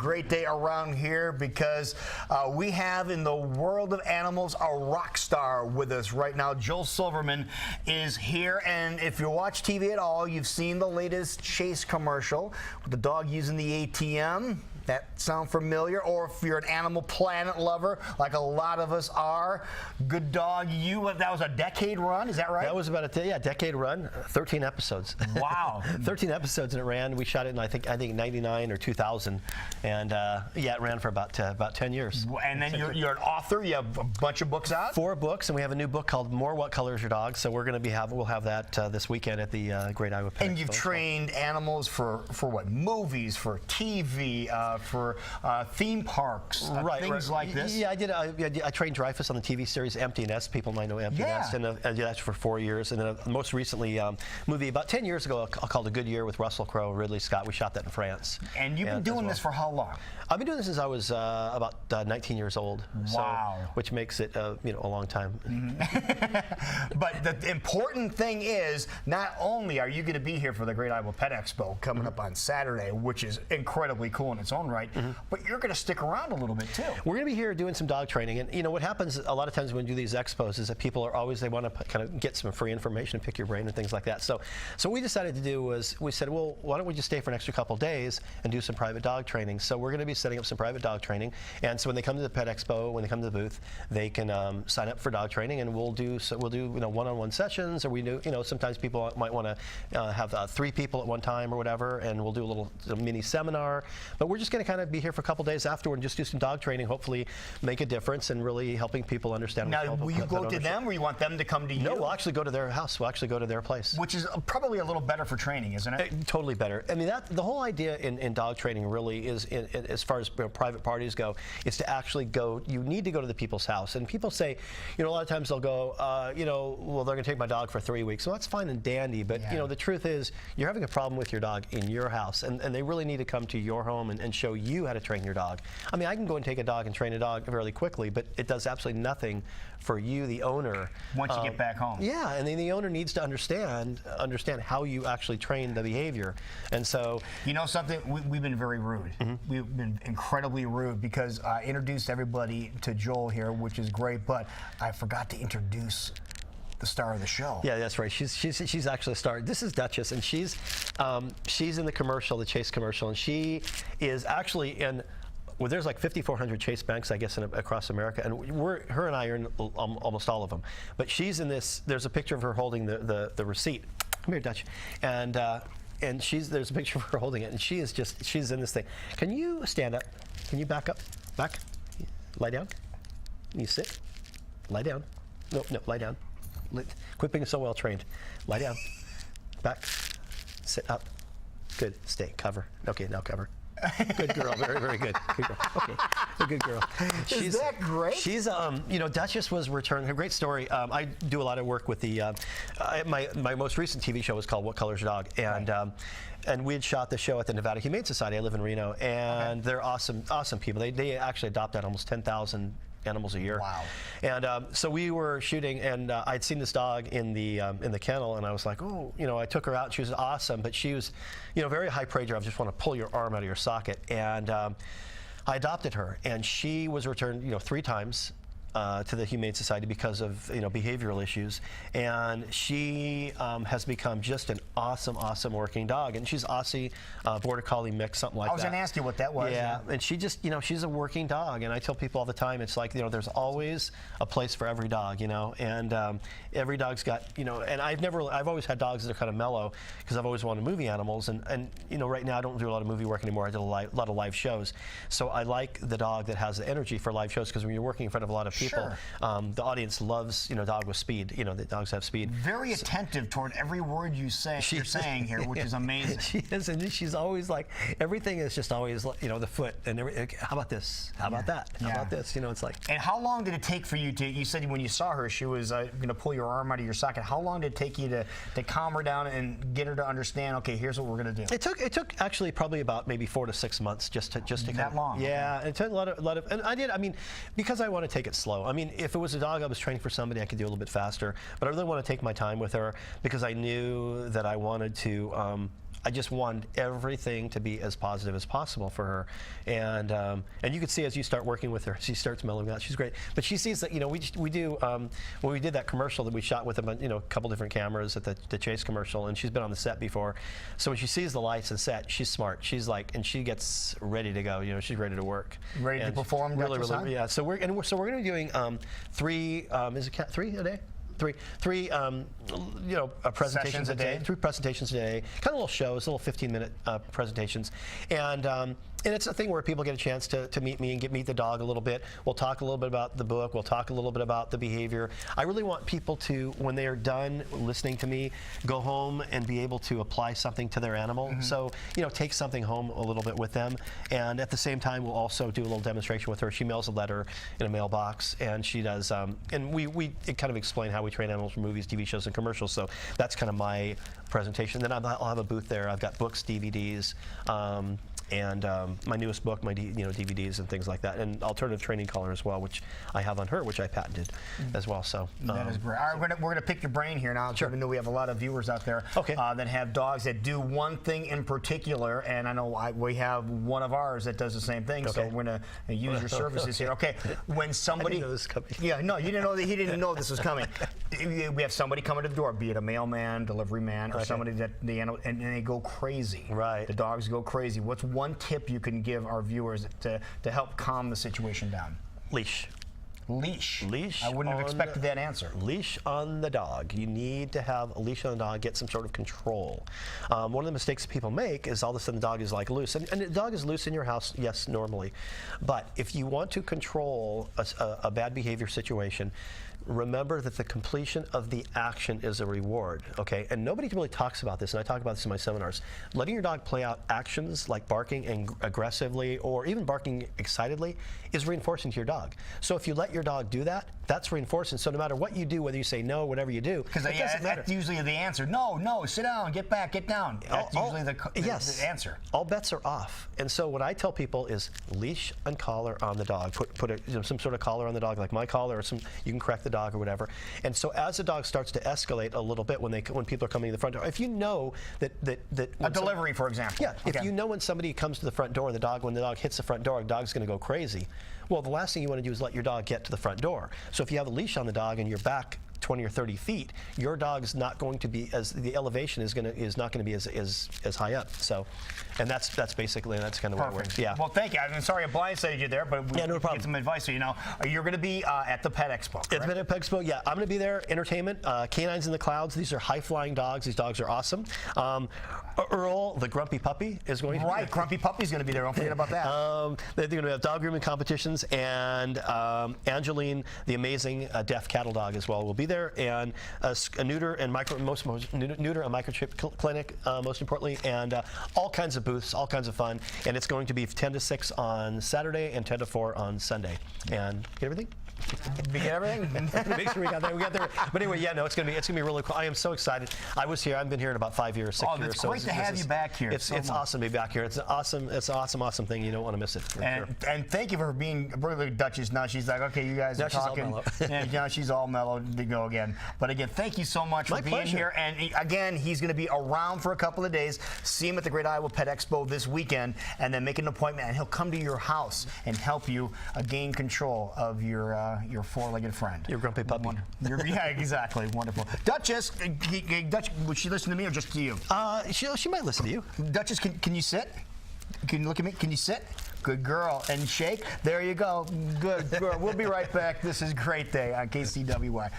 Great day around here because we have in the world of animals a rock star with us right now. Joel Silverman is here, and if you watch TV at all, you've seen the latest Chase commercial with the dog using the ATM. That sound familiar? Or if you're an Animal Planet lover, like a lot of us are, good dog. That was a decade run, is that right? That was about a decade run, 13 episodes. Wow. 13 episodes, and it ran. We shot it in I think 99 or 2000, and yeah, it ran for about 10 years. And then you're an author. You have a bunch of books out. 4 books, and we have a new book called More What Color Is Your Dog? So we'll have that this weekend at the Great Iowa Pet Expo. And you've trained animals for what? Movies, for TV, for theme parks, things like this. Yeah, I trained Dreyfus on the TV series Empty Nest. People might know Empty Nest, and I did that for 4 years. And then most recently, movie about 10 years ago called A Good Year with Russell Crowe, Ridley Scott. We shot that in France. And you've been doing this for how long? I've been doing this since I was about 19 years old. Wow. So, which makes it a long time. But the important thing is, not only are you going to be here for the Great Iowa Pet Expo coming up on Saturday, which is incredibly cool in its own right, but you're going to stick around a little bit too. We're going to be here doing some dog training, and what happens a lot of times when we do these expos is that people are always, they want to kind of get some free information and pick your brain and things like that. So what we decided to do was we said, well, why don't we just stay for an extra couple days and do some private dog training? So we're going to be setting up some private dog training, and so when they come to the Pet Expo, when they come to the booth, they can sign up for dog training, and we'll do one-on-one sessions, or we do sometimes people might want to have 3 people at one time or whatever, and we'll do a mini seminar. But we're just going to kind of be here for a couple days afterward and just do some dog training, hopefully make a difference and really helping people understand. Now, will you go to them, or you want them to come to you? No, we'll actually go to their house. We'll actually go to their place. Which is probably a little better for training, isn't it? Totally better. I mean, the whole idea in dog training really is, as far as private parties go, is to actually go. You need to go to the people's house. And people say, a lot of times they'll go, well, they're going to take my dog for 3 weeks. Well, that's fine and dandy, but the truth is, you're having a problem with your dog in your house, and they really need to come to your home and show you how to train your dog. I mean, I can go and take a dog and train a dog fairly quickly, but it does absolutely nothing for you, the owner. Once you get back home. Yeah, and then the owner needs to understand how you actually train the behavior. And so, you know something, we've been very rude. We've been incredibly rude because I introduced everybody to Joel here, which is great, but I forgot to introduce the star of the show. Yeah, that's right. She's actually a star. This is Duchess, and she's in the commercial, the Chase commercial, and she is actually in. Well, there's like 5,400 Chase banks, I guess, across America, and her and I are in almost all of them. But she's in this. There's a picture of her holding the receipt. Come here, Dutch, and there's a picture of her holding it, and she's in this thing. Can you stand up? Can you back up? Back. Lie down. You sit. Lie down. No, lie down. Quit being so well trained. Lie down. Back. Sit up. Good. Stay. Cover. Okay, now cover. Good girl. Very, very good. Good girl. Okay. Good girl. Is that great? She's, Duchess was returned. A great story. I do a lot of work with the, my most recent TV show was called What Color Is Your Dog? And, and we had shot the show at the Nevada Humane Society. I live in Reno, and they're awesome people. They actually adopt out almost 10,000 animals a year. Wow. And so we were shooting, and I'd seen this dog in the kennel, and I was like, oh, I took her out. She was awesome, but she was, very high prey drive. Just want to pull your arm out of your socket. And I adopted her, and she was returned, 3 times. To the Humane Society because of behavioral issues, and she has become just an awesome working dog, and she's Aussie, Border Collie mix, something like that. I was going to ask you what that was. Yeah, and she just she's a working dog, and I tell people all the time, it's like there's always a place for every dog, and every dog's got and I've always had dogs that are kind of mellow because I've always wanted movie animals, and right now I don't do a lot of movie work anymore. I do a lot of live shows, so I like the dog that has the energy for live shows, because when you're working in front of a lot of people. Sure. The audience loves, dog with speed. The dogs have speed. Very attentive toward every word you're saying here, which is amazing. She is, and she's always like, everything is just always, the foot, and how about this? How about that? How about this? It's like. And how long did it take for you to? You said when you saw her, she was going to pull your arm out of your socket. How long did it take you to calm her down and get her to understand? Okay, here's what we're going to do. It took actually probably about maybe 4 to 6 months just to that long. Yeah, it took a lot of, and I did. I mean, because I want to take it slow. I mean, if it was a dog I was training for somebody, I could do a little bit faster. But I really want to take my time with her because I knew that I wanted to I just wanted everything to be as positive as possible for her, and you can see as you start working with her, she starts mellowing out. She's great, but she sees that we do when we did that commercial that we shot with a couple different cameras at the Chase commercial, and she's been on the set before, so when she sees the lights and set, she's smart. She's like, and she gets ready to go. She's ready to work, ready to perform. Really, yeah. So we're going to be doing 3 3 a day. Three presentations a day. 3 presentations a day. Kind of little shows, little 15-minute presentations, and it's a thing where people get a chance to meet me and meet the dog a little bit. We'll talk a little bit about the book. We'll talk a little bit about the behavior. I really want people to, when they are done listening to me, go home and be able to apply something to their animal. So, take something home a little bit with them. And at the same time, we'll also do a little demonstration with her. She mails a letter in a mailbox, and she does, and we kind of explain how we train animals for movies, TV shows, and commercials. So that's kind of my presentation. Then I'll have a booth there. I've got books, DVDs, and my newest book, my DVDs and things like that, and alternative training collar as well, which I have on her, which I patented as well. So that is great. All right, we're gonna pick your brain here now. Sure. I know we have a lot of viewers out there that have dogs that do one thing in particular, and I know we have one of ours that does the same thing. So we're gonna use your services here. Okay, when somebody, I didn't know this was coming. Yeah, no, you didn't know that. He didn't know this was coming. We have somebody coming to the door, be it a mailman, delivery man, or somebody that and they go crazy. Right. The dogs go crazy. What's one tip you can give our viewers to help calm the situation down? Leash. Leash. Leash. I wouldn't have expected that answer. Leash on the dog. You need to have a leash on the dog, get some sort of control. One of the mistakes that people make is all of a sudden the dog is like loose. And the dog is loose in your house, yes, normally. But if you want to control a bad behavior situation, remember that the completion of the action is a reward, okay? And nobody really talks about this, and I talk about this in my seminars. Letting your dog play out actions like barking and aggressively or even barking excitedly is reinforcing to your dog. So if you let your dog do that, that's reinforcing. So no matter what you do, whether you say no, whatever you do, because that's usually the answer. No, no, sit down, get back, get down. That's usually the answer. All bets are off. And so what I tell people is leash and collar on the dog. Put some sort of collar on the dog, like my collar, or you can correct the dog or whatever. And so as the dog starts to escalate a little bit when people are coming to the front door, if you know that a delivery, for example. Yeah, if you know when somebody comes to the front door, when the dog hits the front door, the dog's going to go crazy. Well, the last thing you want to do is let your dog get to the front door. So if you have a leash on the dog and you're back 20 or 30 feet, your dog's not going to be the elevation is not going to be as high up. So, and that's basically that's kind of what it works. Yeah. Well, thank you. I'm sorry I blindsided you there, but we no problem. Get some advice. So you're going to be at the Pet Expo. Correct? At the Pet Expo, yeah. I'm going to be there. Entertainment, canines in the clouds. These are high-flying dogs. These dogs are awesome. Earl, the grumpy puppy, is going to be there. Grumpy puppy's going to be there. Don't forget about that. They're going to have dog grooming competitions, and Angeline, the amazing deaf cattle dog, as well, will be there. And a neuter and neuter and microchip clinic, most importantly, and all kinds of booths, all kinds of fun. And it's going to be 10 to 6 on Saturday and 10 to 4 on Sunday. And get everything? We get everything? Make sure we got there. But anyway, yeah, no, it's gonna be really cool. I am so excited. I was here. I've been here in about 5 years, 6 years. It's great to have you back here. It's awesome to be back here. It's an awesome thing. You don't want to miss it. And thank you for being really Duchess. Now she's like, okay, you guys are talking. And now she's all mellow to go again. But again, thank you so much for being here. And again, he's going to be around for a couple of days. See him at the Great Iowa Pet Expo this weekend, and then make an appointment, and he'll come to your house and help you gain control of your four-legged friend. Your grumpy puppy. Yeah, exactly. Wonderful. Duchess, would she listen to me or just to you? She might listen to you. Duchess, can you sit? Can you look at me? Can you sit? Good girl. And shake. There you go. Good girl. We'll be right back. This is Great Day on KCWY.